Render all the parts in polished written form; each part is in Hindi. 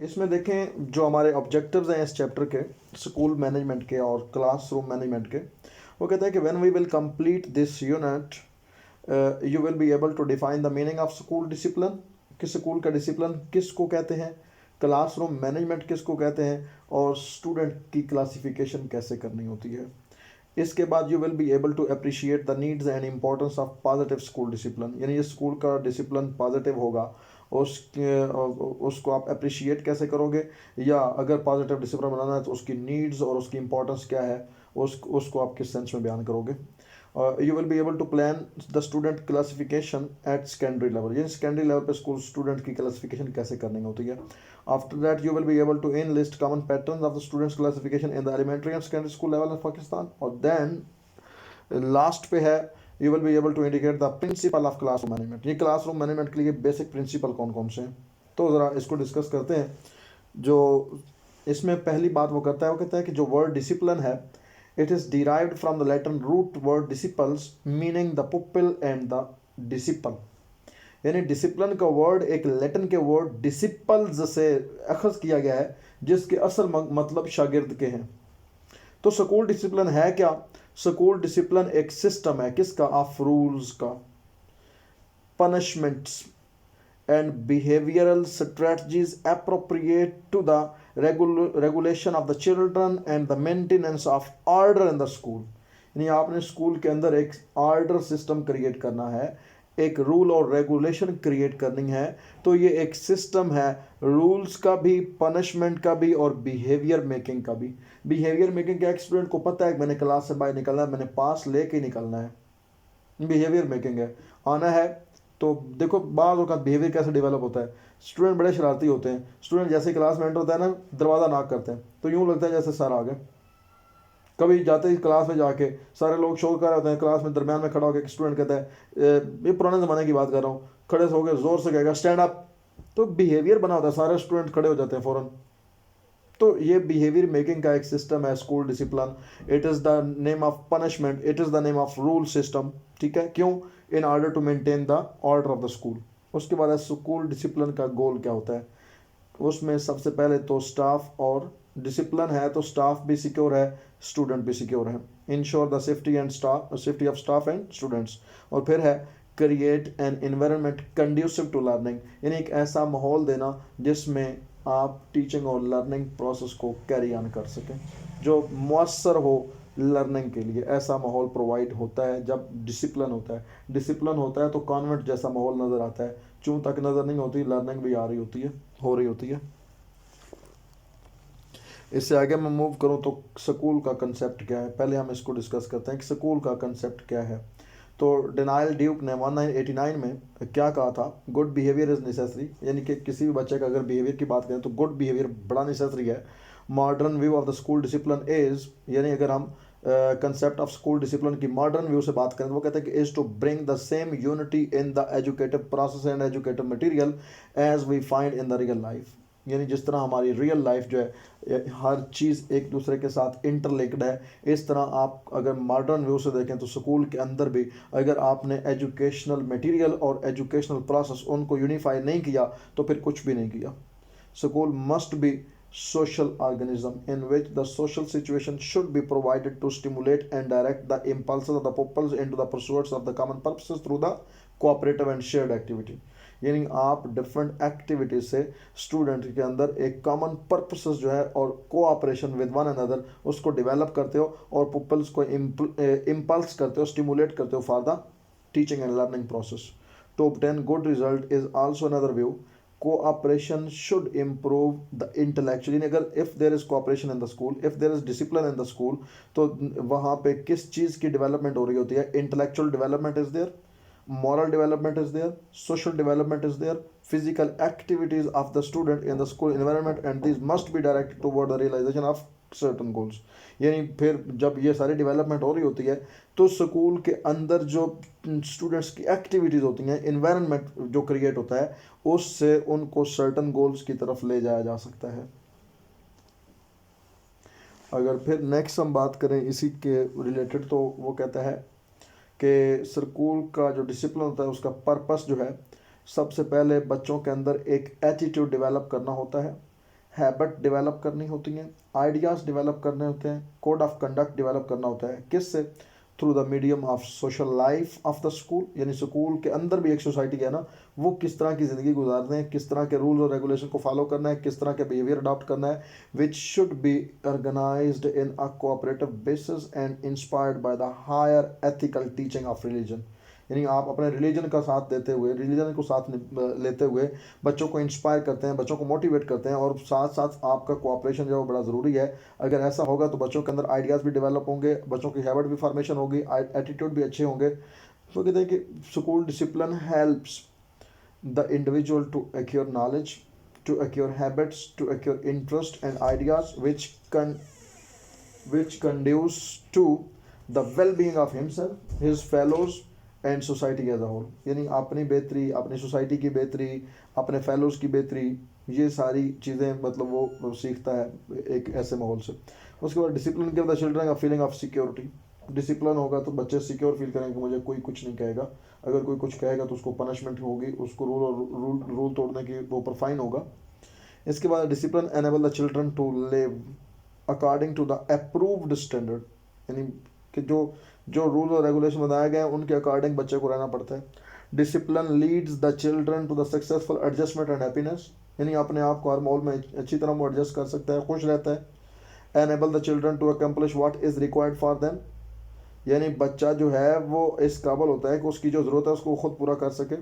इसमें देखें जो हमारे ऑब्जेक्टिव्स हैं इस चैप्टर के, स्कूल मैनेजमेंट के और क्लासरूम मैनेजमेंट के, वो कहता है कि when we will complete this unit you will be able to define the meaning of school discipline, कि स्कूल का डिसिप्लिन किसको कहते हैं, क्लासरूम मैनेजमेंट किसको कहते हैं, और स्टूडेंट की क्लासिफिकेशन कैसे करनी होती है। इसके बाद you will be able to appreciate the needs and importance of positive school discipline, यानी ये स्कूल का डिसिप्लिन पॉजिटिव होगा उसको आप अप्रिशिएट कैसे करोगे, या अगर पॉजिटिव डिसिप्लिन बनाना है तो उसकी नीड्स और उसकी इंपॉर्टेंस क्या है उसको आप किस सेंस में बयान करोगे। You will be able to plan the student classification at secondary level, यानी सेकेंडरी लेवल पे स्कूल स्टूडेंट की क्लासिफिकेशन कैसे करनी होती है। After that you will be able to enlist common pattern of the students classification in the elementary and secondary school level of Pakistan, और देन लास्ट पे है you will be able to indicate the principle of classroom management, ये क्लासरूम मैनेजमेंट के लिए बेसिक प्रिंसिपल कौन कौन से हैं। तो ज़रा इसको डिस्कस करते हैं। जो इसमें पहली बात वो करता है, वो कहता है कि जो वर्ड डिसिप्लिन है it is derived from the Latin root word disciples meaning the pupil and the disciple, यानी डिसिप्लिन का वर्ड एक लैटिन के वर्ड डिसिपल्स से अखज़ किया गया है जिसके असल मतलब शागिर्द के हैं। तो स्कूल डिसिप्लिन है क्या? स्कूल डिसिप्लिन एक सिस्टम है किसका? ऑफ रूल्स का, punishments and behavioral strategies appropriate to the regulation of the children and the maintenance of order in the school, यानी आपने स्कूल के अंदर एक ऑर्डर सिस्टम क्रिएट करना है, एक रूल और रेगुलेशन क्रिएट करनी है। तो ये एक सिस्टम है रूल्स का भी, पनिशमेंट का भी और बिहेवियर मेकिंग का भी। बिहेवियर मेकिंग क्या? एक स्टूडेंट को पता है कि मैंने क्लास से बाहर निकलना है, मैंने पास लेके निकलना है, बिहेवियर मेकिंग है। आना है तो देखो बाद का बिहेवियर कैसे डेवलप होता है। स्टूडेंट बड़े शरारती होते हैं, स्टूडेंट जैसे क्लास में एंटर होता है ना, दरवाज़ा नॉक करते हैं तो यूँ लगता है जैसे सर आ गए। कभी जाते ही क्लास में जाके सारे लोग शोर कर रहे होते हैं, क्लास में दरमियान में खड़ा होकर स्टूडेंट कहता है ये पुराने ज़माने की बात कर रहा हूँ, खड़े से होकर ज़ोर से कहेगा स्टैंड अप, तो बिहेवियर बना होता है, सारे स्टूडेंट खड़े हो जाते हैं फ़ौरन। तो ये बिहेवियर मेकिंग का एक सिस्टम है school discipline. It is the name of punishment, it is the name of rule system, ठीक है। क्यों? In order to maintain the order of the school. उसके बाद स्कूल डिसिप्लिन का गोल क्या होता है? उसमें सबसे पहले तो स्टाफ, और डिसिप्लिन है तो स्टाफ भी सिक्योर है, स्टूडेंट भी सिक्योर है। Ensure the safety and staff, safety of staff and students. और फिर है create an environment conducive to learning, यानी एक ऐसा माहौल देना जिसमें आप टीचिंग और लर्निंग प्रोसेस को कैरी ऑन कर सकें, जो मुअस्सर हो लर्निंग के लिए। ऐसा माहौल प्रोवाइड होता है जब डिसिप्लिन होता है। डिसिप्लिन होता है तो कॉन्वेंट जैसा माहौल नज़र आता है, चूँ तक नज़र नहीं होती, लर्निंग भी आ रही होती है, हो रही होती है। इससे आगे मैं मूव करूँ तो स्कूल का कंसेप्ट क्या है, पहले हम इसको डिस्कस करते हैं कि स्कूल का कंसेप्ट क्या है। तो डेनाइल ड्यूक ने 1989 में क्या कहा था? गुड बिहेवियर इज़ नेसेसरी, यानी कि किसी भी बच्चे का अगर बिहेवियर की बात करें तो गुड बिहेवियर बड़ा नेसेसरी है। Modern view of the school discipline is, यानी अगर हम कंसेप्ट ऑफ स्कूल डिसिप्लिन की मॉडर्न व्यू से बात करें तो वो कहते हैं कि is to bring the same unity in the educative process and educative material as we find in the real life, यानी जिस तरह हमारी रियल लाइफ जो है हर चीज़ एक दूसरे के साथ इंटरलिंक्ड है, इस तरह आप अगर मॉडर्न व्यू से देखें तो स्कूल के अंदर भी अगर आपने एजुकेशनल मटेरियल और एजुकेशनल प्रोसेस उनको यूनिफाई नहीं किया तो फिर कुछ भी नहीं किया। School must be social organism in which the social situation should be provided to stimulate and direct the impulses of the pupils into the pursuits of the common purposes through the cooperative and shared activity, यानी आप डिफरेंट एक्टिविटीज से स्टूडेंट के अंदर एक कॉमन पर्पसेस जो है और कोऑपरेशन विद वन अनदर उसको डेवलप करते हो और पुपल्स को इम्पल्स करते हो, स्टिमुलेट करते हो for the teaching and learning process. To obtain good result is also another view. cooperation should improve the intellectual, यानी अगर if there is cooperation in the school, if there is discipline in the school, तो वहाँ पे किस चीज़ की डेवलपमेंट हो रही होती है? Intellectual development is there, moral development is there, social development is there, physical activities of the student in the school environment, and these must be directed toward the realization of certain goals। यानी फिर जब ये सारी डेवलपमेंट हो रही होती है तो स्कूल के अंदर जो स्टूडेंट्स की एक्टिविटीज़ होती हैं, इन्वायरमेंट जो क्रिएट होता है, उससे उनको सर्टन गोल्स की तरफ ले जाया जा सकता है। अगर फिर नेक्स्ट हम बात करें इसी के रिलेटेड तो वो कहता है कि स्कूल का जो डिसिप्लिन होता है उसका पर्पस जो है, सबसे पहले बच्चों के अंदर एक एटीट्यूड डेवलप करना होता है। हैबिट डेवलप करनी होती हैं, आइडियाज़ डेवलप करने होते हैं, कोड ऑफ कंडक्ट डेवलप करना होता है। किससे? Through the medium of social life of the school, यानी स्कूल के अंदर भी एक सोसाइटी है ना, वो किस तरह की ज़िंदगी गुजारते हैं, किस तरह के रूल्स और रेगुलेशन को फॉलो करना है, किस तरह के बिहेवियर अडॉप्ट करना है, which should be organised in a cooperative basis and inspired by the higher ethical teaching of religion. यानी आप अपने रिलीजन का साथ देते हुए, रिलीजन को साथ लेते हुए बच्चों को इंस्पायर करते हैं, बच्चों को मोटिवेट करते हैं, और साथ साथ आपका कोऑपरेशन जो है वो बड़ा ज़रूरी है। अगर ऐसा होगा तो बच्चों के अंदर आइडियाज़ भी डेवलप होंगे, बच्चों की हैबिट भी फॉर्मेशन होगी, एटीट्यूड भी अच्छे होंगे। तो कहते हैं कि school discipline helps the individual to acquire knowledge, to acquire habits, to acquire interest and ideas which conduce to the well-being of himself, his fellows and society as a whole. यानी अपनी बेहतरी, अपनी सोसाइटी की बेहतरी, अपने फेलोज़ की बेहतरी, ये सारी चीज़ें मतलब वो सीखता है एक ऐसे माहौल से। उसके बाद discipline give the children a feeling of security. Discipline होगा तो बच्चे सिक्योर फील करेंगे, मुझे कोई कुछ नहीं कहेगा। अगर कोई कुछ कहेगा तो उसको पनिशमेंट होगी, उसको रूल तोड़ने के ऊपर फाइन होगा। इसके बाद discipline enable the children to live according to the approved standard, यानी कि जो जो रूल और रेगुलेशन बनाए गए हैं उनके अकॉर्डिंग बच्चे को रहना पड़ता है। Discipline leads the children to the successful adjustment and happiness, यानी अपने आप को हर माहौल में अच्छी तरह वो एडजस्ट कर सकता है, खुश रहता है। Enable the children to accomplish what is required for them, यानी बच्चा जो है वो इस काबिल होता है कि उसकी जो ज़रूरत है उसको खुद पूरा कर सके।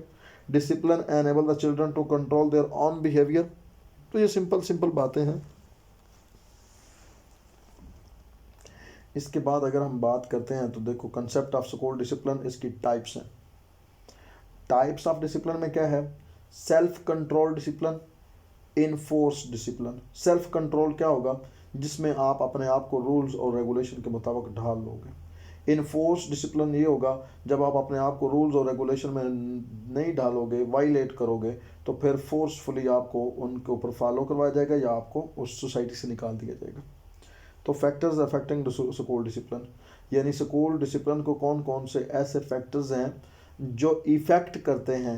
Discipline enable the children to control their own behaviour. तो ये सिंपल सिंपल बातें हैं। इसके बाद अगर हम बात करते हैं तो देखो कंसेप्ट ऑफ स्कूल डिसिप्लिन, इसकी टाइप्स हैं। टाइप्स ऑफ डिसिप्लिन में क्या है? Self control discipline, enforce discipline. Self control क्या होगा? जिसमें आप अपने आप को रूल्स और रेगुलेशन के मुताबिक ढाल लोगे। इनफोर्स डिसिप्लिन ये होगा जब आप अपने आप को रूल्स और रेगुलेशन में नहीं ढालोगे, वायलेट करोगे, तो फिर फोर्सफुली आपको उनके ऊपर फॉलो करवाया जाएगा या आपको उस सोसाइटी से निकाल दिया जाएगा। तो फैक्टर्स अफेक्टिंग स्कूल डिसिप्लिन, यानी स्कूल डिसिप्लिन को कौन कौन से ऐसे फैक्टर्स हैं जो इफ़ेक्ट करते हैं,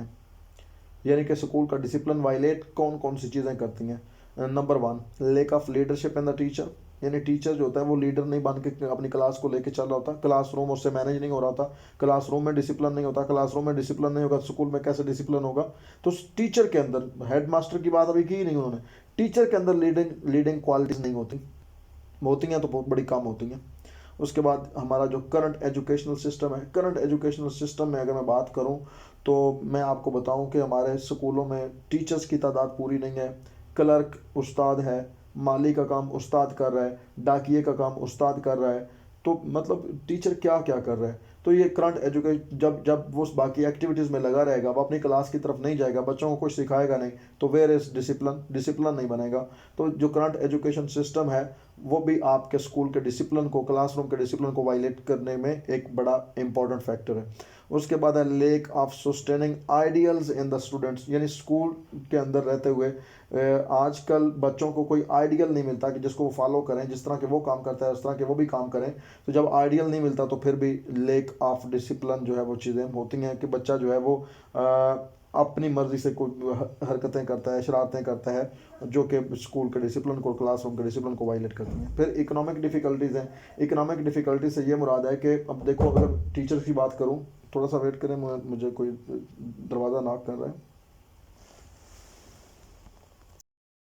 यानी कि स्कूल का डिसिप्लिन वायलेट कौन कौन सी चीज़ें करती हैं। Number 1, lack of leadership in the teacher, यानी टीचर जो होता है वो लीडर नहीं बन के अपनी क्लास को लेके चल रहा होता, क्लासरूम उससे मैनेज नहीं हो रहा था, क्लासरूम में डिसिप्लिन नहीं होता, क्लासरूम में डिसिप्लिन नहीं होगा स्कूल में कैसे डिसिप्लिन होगा। तो टीचर के अंदर, हेड मास्टर की बात अभी की नहीं उन्होंने, टीचर के अंदर लीडिंग क्वालिटीज़ नहीं होती हैं तो बहुत बड़ी कम होती हैं। उसके बाद हमारा जो करंट एजुकेशनल सिस्टम है, करंट एजुकेशनल सिस्टम में अगर मैं बात करूं तो मैं आपको बताऊं कि हमारे स्कूलों में टीचर्स की तादाद पूरी नहीं है। क्लर्क उस्ताद है, माली का काम उस्ताद कर रहा है, डाकिए का काम उस्ताद कर रहा है, तो मतलब टीचर क्या क्या कर रहा है। तो ये करंट एजुकेशन जब जब वो बाकी एक्टिविटीज़ में लगा रहेगा, वो अपनी क्लास की तरफ नहीं जाएगा, बच्चों को कुछ सिखाएगा नहीं, तो वेयर इज डिसिप्लिन नहीं बनेगा। तो जो करंट एजुकेशन सिस्टम है वो भी आपके स्कूल के डिसिप्लिन को, क्लासरूम के डिसिप्लिन को वायलेट करने में एक बड़ा इंपॉर्टेंट फैक्टर है। उसके बाद है lake of sustaining ideals in the students, यानी स्कूल के अंदर रहते हुए आजकल बच्चों को कोई आइडियल नहीं मिलता कि जिसको वो फॉलो करें, जिस तरह के वो काम करता है उस तरह के वो भी काम करें। तो जब आइडियल नहीं मिलता तो फिर भी लेक ऑफ डिसिप्लिन जो है वो चीज़ें होती हैं कि बच्चा जो है वो अपनी मर्ज़ी से कोई हरकतें करता है, शरारतें करता है, जो कि स्कूल के डिसिप्लिन को, क्लासरूम के डिसिप्लिन को वायलेट करती हैं। फिर इकोनॉमिक डिफ़िकल्टीज़ हैं। इकोनॉमिक डिफ़िकल्टी से ये मुराद है कि अब देखो, अगर टीचर की बात करूँ, थोड़ा सा वेट करें, मुझे कोई दरवाज़ा नॉक कर रहा है।